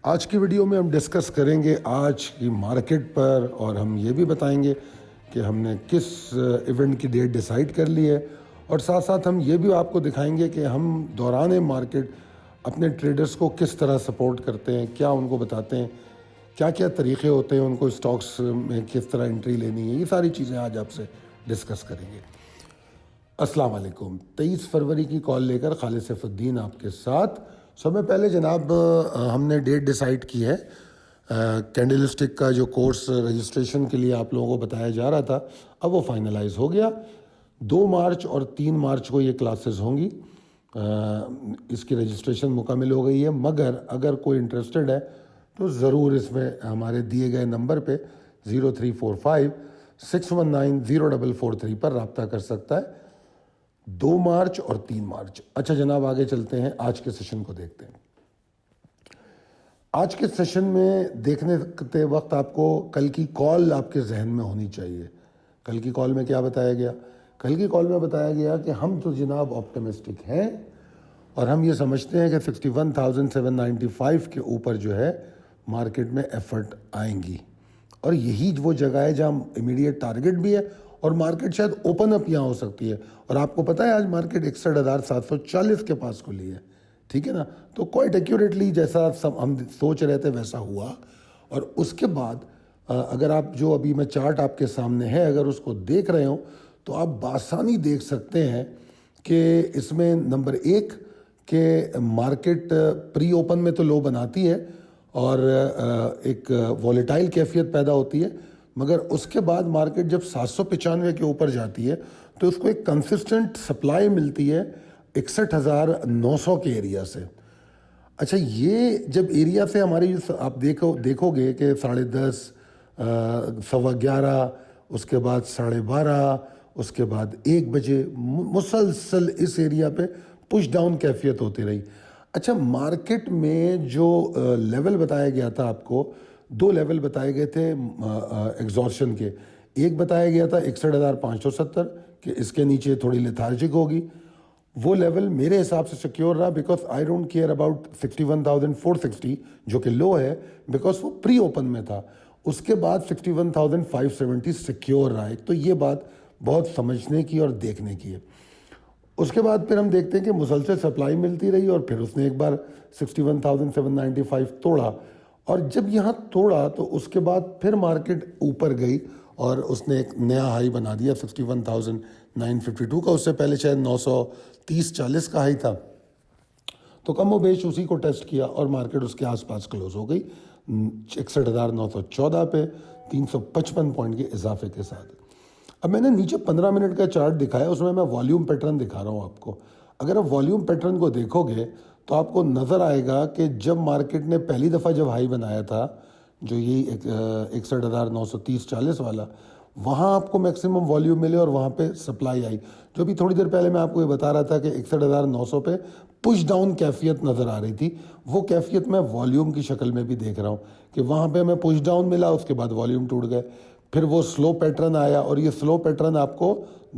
آج کی ویڈیو میں ہم ڈسکس کریں گے آج کی مارکیٹ پر، اور ہم یہ بھی بتائیں گے کہ ہم نے کس ایونٹ کی ڈیٹ ڈیسائیڈ کر لی ہے، اور ساتھ ساتھ ہم یہ بھی آپ کو دکھائیں گے کہ ہم دوران مارکیٹ اپنے ٹریڈرز کو کس طرح سپورٹ کرتے ہیں، کیا ان کو بتاتے ہیں، کیا کیا طریقے ہوتے ہیں ان کو اسٹاکس میں کس طرح انٹری لینی ہے۔ یہ ساری چیزیں آج آپ سے ڈسکس کریں گے۔ السلام علیکم۔ 23 فروری کی کال لے کر خالد سیف الدین آپ کے ساتھ۔ سب میں پہلے جناب ہم نے ڈیٹ ڈیسائیڈ کی ہے، کینڈل اسٹک کا جو کورس رجسٹریشن کے لیے آپ لوگوں کو بتایا جا رہا تھا، اب وہ فائنلائز ہو گیا۔ 2 مارچ اور 3 مارچ کو یہ کلاسز ہوں گی۔ اس کی رجسٹریشن مکمل ہو گئی ہے، مگر اگر کوئی انٹرسٹڈ ہے تو ضرور اس میں ہمارے دیے گئے نمبر پہ 0345 619 0443 پر رابطہ کر سکتا ہے۔ 2 مارچ اور 3 مارچ۔ اچھا جناب، آگے چلتے ہیں، آج کے سیشن کو دیکھتے ہیں۔ آج کے سیشن میں دیکھنے وقت آپ کو کل کی کال آپ کے ذہن میں ہونی چاہیے۔ کل کی کال میں کیا بتایا گیا؟ کل کی کال میں بتایا گیا کہ ہم تو جناب آپٹمسٹک ہیں، اور ہم یہ سمجھتے ہیں کہ 61,795 کے اوپر جو ہے مارکیٹ میں ایفرٹ آئیں گی، اور یہی وہ جگہ ہے جہاں امیڈیٹ ٹارگٹ بھی ہے، اور مارکیٹ شاید اوپن اپ یہاں ہو سکتی ہے۔ اور آپ کو پتہ ہے آج مارکیٹ 61,740 کے پاس کھلی ہے، ٹھیک ہے نا؟ تو کوائٹ ایکیوریٹلی جیسا ہم سوچ رہے تھے ویسا ہوا۔ اور اس کے بعد اگر آپ جو ابھی میں چارٹ آپ کے سامنے ہے اگر اس کو دیکھ رہے ہوں تو آپ بآسانی دیکھ سکتے ہیں کہ اس میں نمبر 1 کہ مارکیٹ پری اوپن میں تو لو بناتی ہے اور ایک والیٹائل کیفیت پیدا ہوتی ہے، مگر اس کے بعد مارکیٹ جب 795 کے اوپر جاتی ہے تو اس کو ایک کنسسٹنٹ سپلائی ملتی ہے 61,900 کے ایریا سے۔ اچھا، یہ جب ایریا سے ہماری آپ دیکھو گے کہ 10:30 11:15، اس کے بعد 12:30، اس کے بعد 1 بجے مسلسل اس ایریا پہ پش ڈاؤن کیفیت ہوتی رہی۔ اچھا، مارکیٹ میں جو لیول بتایا گیا تھا آپ کو، 2 لیول بتائے گئے تھے ایگزارشن کے۔ ایک بتایا گیا تھا 61,570 کہ اس کے نیچے تھوڑی لیتھارجک ہوگی۔ وہ لیول میرے حساب سے سیکیور رہا، because I don't care about 61,460 جو کہ لو ہے، بیکاز وہ پری اوپن میں تھا۔ اس کے بعد 61,570 سیکیور رہا ہے، تو یہ بات بہت سمجھنے کی اور دیکھنے کی ہے۔ اس کے بعد پھر ہم دیکھتے ہیں کہ مسلسل سپلائی ملتی رہی، اور پھر اس نے ایک بار 61,795 توڑا، اور جب یہاں توڑا تو اس کے بعد پھر مارکیٹ اوپر گئی اور اس نے ایک نیا ہائی بنا دیا 61,952 کا۔ اس سے پہلے شاید 930-40 کا ہائی تھا، تو کم و بیش اسی کو ٹیسٹ کیا اور مارکیٹ اس کے آس پاس کلوز ہو گئی 61,914 پہ 355 پوائنٹ کے اضافے کے ساتھ۔ اب میں نے نیچے 15 منٹ کا چارٹ دکھایا، اس میں والیوم پیٹرن دکھا رہا ہوں آپ کو۔ اگر آپ والیوم پیٹرن کو دیکھو گے تو آپ کو نظر آئے گا کہ جب مارکیٹ نے پہلی دفعہ جب ہائی بنایا تھا، جو یہی 61,930-40 والا، وہاں آپ کو میکسیمم والیوم ملے اور وہاں پہ سپلائی آئی۔ جو ابھی تھوڑی دیر پہلے میں آپ کو یہ بتا رہا تھا کہ 61,900 پہ پش ڈاؤن کیفیت نظر آ رہی تھی، وہ کیفیت میں والیوم کی شکل میں بھی دیکھ رہا ہوں کہ وہاں پہ ہمیں پش ڈاؤن ملا، اس کے بعد والیوم ٹوٹ گئے، پھر وہ سلو پیٹرن آیا، اور یہ سلو پیٹرن آپ کو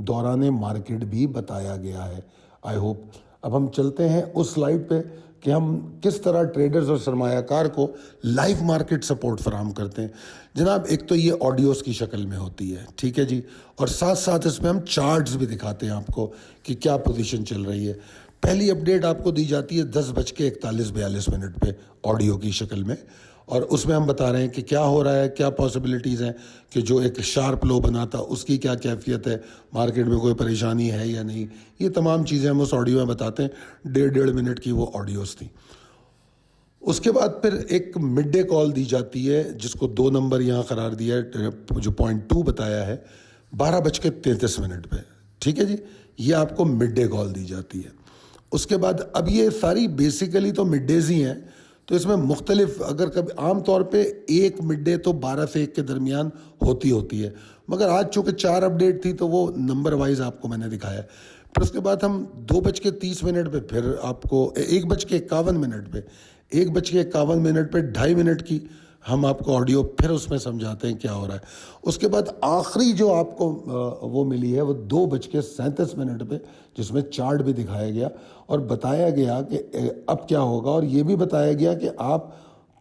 دوران مارکیٹ بھی بتایا گیا ہے۔ آئی ہوپ اب ہم چلتے ہیں اس سلائیڈ پہ کہ ہم کس طرح ٹریڈرز اور سرمایہ کار کو لائیو مارکیٹ سپورٹ فراہم کرتے ہیں۔ جناب، ایک تو یہ آڈیوز کی شکل میں ہوتی ہے، ٹھیک ہے جی، اور ساتھ ساتھ اس میں ہم چارٹس بھی دکھاتے ہیں آپ کو کہ کیا پوزیشن چل رہی ہے۔ پہلی اپڈیٹ آپ کو دی جاتی ہے 10:41-42 پہ آڈیو کی شکل میں، اور اس میں ہم بتا رہے ہیں کہ کیا ہو رہا ہے، کیا پاسبلٹیز ہیں کہ جو ایک شارپ لو بنا تھا اس کی کیا کیفیت ہے، مارکیٹ میں کوئی پریشانی ہے یا نہیں۔ یہ تمام چیزیں ہم اس آڈیو میں بتاتے ہیں۔ 1.5 منٹ کی وہ آڈیوز تھیں۔ اس کے بعد پھر ایک مڈ ڈے کال دی جاتی ہے، جس کو 2 نمبر یہاں قرار دیا ہے، جو 0.2 بتایا ہے، 12:33 پہ، ٹھیک ہے جی، یہ آپ کو مڈ ڈے کال دی جاتی ہے۔ اس کے بعد اب یہ ساری بیسیکلی تو مڈ ڈیز ہی ہیں، تو اس میں مختلف، اگر کبھی عام طور پہ ایک مڈ ڈے تو 12 سے 1 کے درمیان ہوتی ہے، مگر آج چونکہ 4 اپڈیٹ تھی تو وہ نمبر وائز آپ کو میں نے دکھایا۔ پھر اس کے بعد ہم 2:30 پہ پھر آپ کو 1:51 پہ 1:51 پہ 2.5 منٹ کی ہم آپ کو آڈیو پھر اس میں سمجھاتے ہیں کیا ہو رہا ہے۔ اس کے بعد آخری جو آپ کو وہ ملی ہے وہ 2:37 پہ، جس میں چارٹ بھی دکھایا گیا اور بتایا گیا کہ اب کیا ہوگا، اور یہ بھی بتایا گیا کہ آپ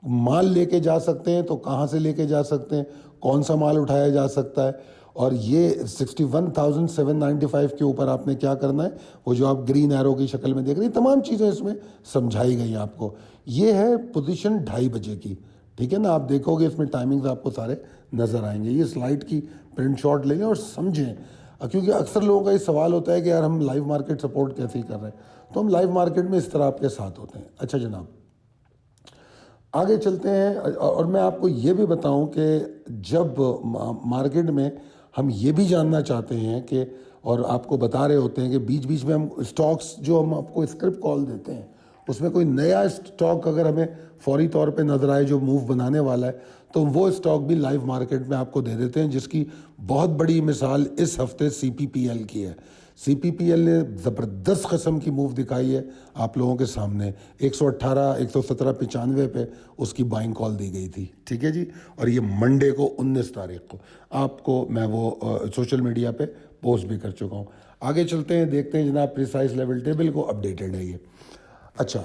مال لے کے جا سکتے ہیں تو کہاں سے لے کے جا سکتے ہیں, کون سا مال اٹھایا جا سکتا ہے, اور یہ 61,795 کے اوپر آپ نے کیا کرنا ہے, وہ جو آپ گرین ایرو کی شکل میں دیکھ رہے ہیں, تمام چیزیں اس میں سمجھائی گئی ہیں آپ کو. یہ ہے پوزیشن 2:30 بجے کی, ٹھیک ہے نا. آپ دیکھو گے اس میں ٹائمنگز آپ کو سارے نظر آئیں گے. یہ سلائڈ کی پرنٹ شاٹ لیں گے اور سمجھیں, کیونکہ اکثر لوگوں کا یہ سوال ہوتا ہے کہ یار ہم لائیو مارکیٹ سپورٹ کیسے ہی کر رہے ہیں, تو ہم لائیو مارکیٹ میں اس طرح آپ کے ساتھ ہوتے ہیں. اچھا جناب, آگے چلتے ہیں. اور میں آپ کو یہ بھی بتاؤں کہ جب مارکیٹ میں ہم یہ بھی جاننا چاہتے ہیں کہ, اور آپ کو بتا رہے ہوتے ہیں کہ بیچ بیچ میں ہم اسٹاکس جو ہم آپ کو اسکرپٹ کال دیتے ہیں, اس میں کوئی نیا اسٹاک اگر ہمیں فوری طور پہ نظر آئے جو موو بنانے والا ہے, تو وہ اسٹاک بھی لائیو مارکیٹ میں آپ کو دے دیتے ہیں, جس کی بہت بڑی مثال اس ہفتے سی پی پی ایل کی ہے. سی پی پی ایل نے زبردست قسم کی موو دکھائی ہے آپ لوگوں کے سامنے. 118 117.95 پہ اس کی بائنگ کال دی گئی تھی, ٹھیک ہے جی. اور یہ منڈے کو 19 تاریخ کو آپ کو میں وہ سوشل میڈیا پہ پوسٹ بھی کر چکا ہوں. آگے چلتے ہیں, دیکھتے ہیں جناب پریسائز لیول ٹیبل کو, اپڈیٹڈ ہے یہ. اچھا,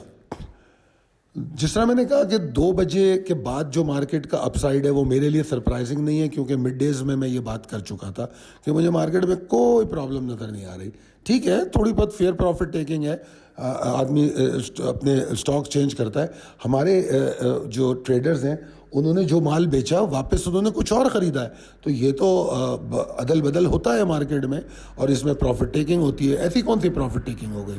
جس طرح میں نے کہا کہ 2 بجے کے بعد جو مارکیٹ کا اپ سائڈ ہے وہ میرے لیے سرپرائزنگ نہیں ہے, کیونکہ مڈ ڈیز میں یہ بات کر چکا تھا کہ مجھے مارکیٹ میں کوئی پرابلم نظر نہیں آ رہی. ٹھیک ہے, تھوڑی بہت فیئر پروفٹ ٹیکنگ ہے, آدمی اپنے اسٹاک چینج کرتا ہے. ہمارے جو ٹریڈرز ہیں انہوں نے جو مال بیچا واپس انہوں نے کچھ اور خریدا ہے, تو یہ تو عدل بدل ہوتا ہے مارکیٹ میں, اور اس میں پروفٹ ٹیکنگ ہوتی ہے. ایسی کون سی پروفٹ ٹیکنگ ہو گئی؟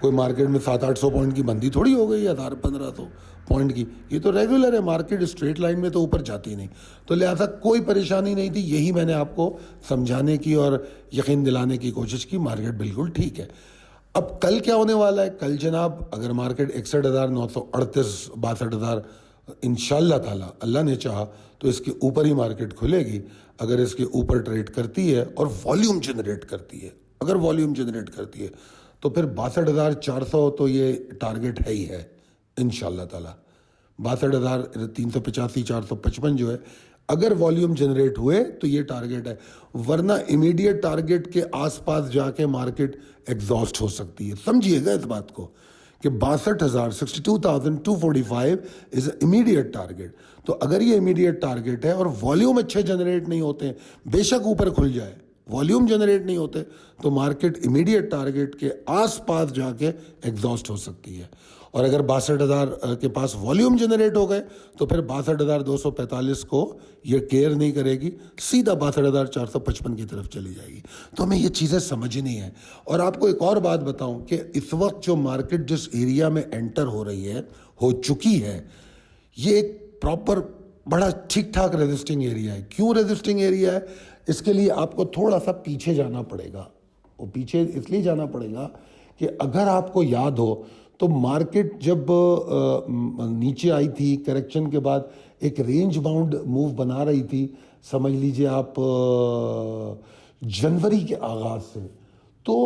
کوئی مارکیٹ میں 700-800 پوائنٹ کی بندی تھوڑی ہو گئی, 1000-1500 پوائنٹ کی. یہ تو ریگولر ہے مارکیٹ, اسٹریٹ لائن میں تو اوپر جاتی نہیں, تو لہٰذا کوئی پریشانی نہیں تھی. یہی میں نے آپ کو سمجھانے کی اور یقین دلانے کی کوشش کی, مارکیٹ بالکل ٹھیک ہے. اب کل کیا ہونے والا ہے؟ کل جناب اگر مارکیٹ 61,938 62,000 انشاءاللہ تعالیٰ اللہ نے چاہا تو اس کے اوپر ہی مارکیٹ کھلے گی. اگر اس کے اوپر ٹریڈ کرتی ہے اور والیوم جنریٹ کرتی ہے, اگر والیوم جنریٹ کرتی ہے تو پھر 62,400 تو یہ ٹارگٹ ہے ہی ہے انشاءاللہ تعالیٰ. 62,385 455 جو ہے, اگر والیوم جنریٹ ہوئے تو یہ ٹارگٹ ہے, ورنہ امیڈیٹ ٹارگٹ کے آس پاس جا کے مارکیٹ ایگزاسٹ ہو سکتی ہے. سمجھیے گا اس بات کو کہ 62,245 از امیڈیٹ ٹارگٹ. تو اگر یہ امیڈیٹ ٹارگٹ ہے اور والیوم اچھے جنریٹ نہیں ہوتے, بے شک اوپر کھل جائے, والیوم جنریٹ نہیں ہوتے, تو مارکیٹ امیڈیٹ ٹارگٹ کے آس پاس جا کے ایگزاسٹ ہو سکتی ہے. اور اگر 62,000 کے پاس والیوم جنریٹ ہو گئے تو پھر 62,245 کو یہ کیئر نہیں کرے گی, سیدھا 62,455 کی طرف چلی جائے گی. تو ہمیں یہ چیزیں سمجھنی ہیں. اور آپ کو ایک اور بات بتاؤں کہ اس وقت جو مارکیٹ جس ایریا میں انٹر ہو رہی ہے, ہو چکی ہے, یہ ایک پراپر بڑا ٹھیک ٹھاک ریزسٹنگ ایریا ہے. کیوں ریزسٹنگ ایریا ہے؟ اس کے لیے آپ کو تھوڑا سا پیچھے جانا پڑے گا. وہ پیچھے اس لیے جانا پڑے گا کہ اگر آپ کو یاد ہو تو مارکیٹ جب نیچے آئی تھی کریکشن کے بعد ایک رینج باؤنڈ موو بنا رہی تھی, سمجھ لیجئے آپ جنوری کے آغاز سے. تو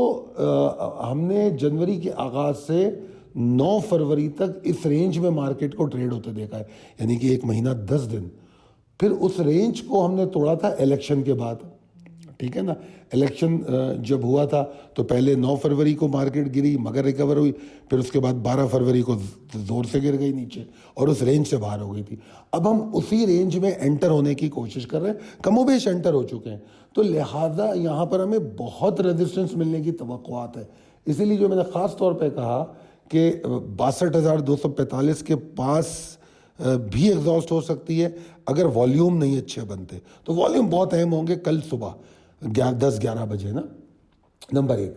ہم نے جنوری کے آغاز سے 9 فروری تک اس رینج میں مارکیٹ کو ٹریڈ ہوتے دیکھا ہے, یعنی کہ 1 مہینہ 10 دن. پھر اس رینج کو ہم نے توڑا تھا الیکشن کے بعد, ٹھیک ہے نا. الیکشن جب ہوا تھا تو پہلے 9 فروری کو مارکیٹ گری مگر ریکور ہوئی, پھر اس کے بعد 12 فروری کو زور سے گر گئی نیچے اور اس رینج سے باہر ہو گئی تھی. اب ہم اسی رینج میں انٹر ہونے کی کوشش کر رہے ہیں, کم و بیش انٹر ہو چکے ہیں, تو لہٰذا یہاں پر ہمیں بہت ریزسٹنس ملنے کی توقعات ہے. اسی لیے جو میں نے خاص طور پہ کہا کہ 62,245 کے پاس بھی ایگزاسٹ ہو سکتی ہے اگر والیوم نہیں اچھے بنتے. تو والیوم بہت اہم ہوں گے کل صبح 10-11 بجے نا, نمبر 1.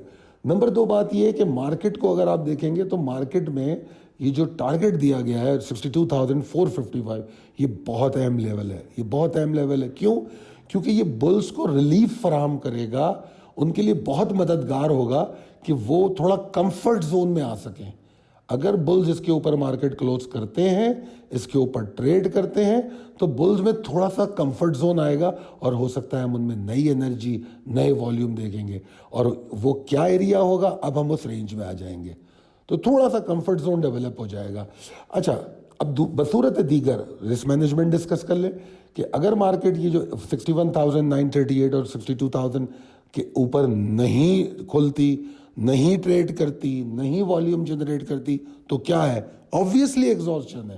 نمبر 2 بات یہ ہے کہ مارکیٹ کو اگر آپ دیکھیں گے تو مارکیٹ میں یہ جو ٹارگٹ دیا گیا ہے 62,455, یہ بہت اہم لیول ہے. یہ بہت اہم لیول ہے. کیوں؟ کیونکہ یہ بلز کو ریلیف فراہم کرے گا, ان کے لیے بہت مددگار ہوگا کہ وہ تھوڑا کمفرٹ زون میں آ سکیں. اگر بلز اس کے اوپر مارکیٹ کلوز کرتے ہیں, اس کے اوپر ٹریڈ کرتے ہیں, تو بلز میں تھوڑا سا کمفرٹ زون آئے گا اور ہو سکتا ہے ہم ان میں نئی انرجی, نئے والیوم دیکھیں گے. اور وہ کیا ایریا ہوگا, اب ہم اس رینج میں آ جائیں گے, تو تھوڑا سا کمفرٹ زون ڈیولپ ہو جائے گا. اچھا, اب بصورت دیگر رسک مینجمنٹ ڈسکس کر لیں کہ اگر مارکیٹ یہ جو 61,938 اور 62,000 کے اوپر نہیں کھلتی, نہیں ٹریڈ کرتی, نہیں والیوم جنریٹ کرتی, تو کیا ہے؟ آبویسلی ایگزاسشن ہے,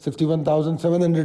61,700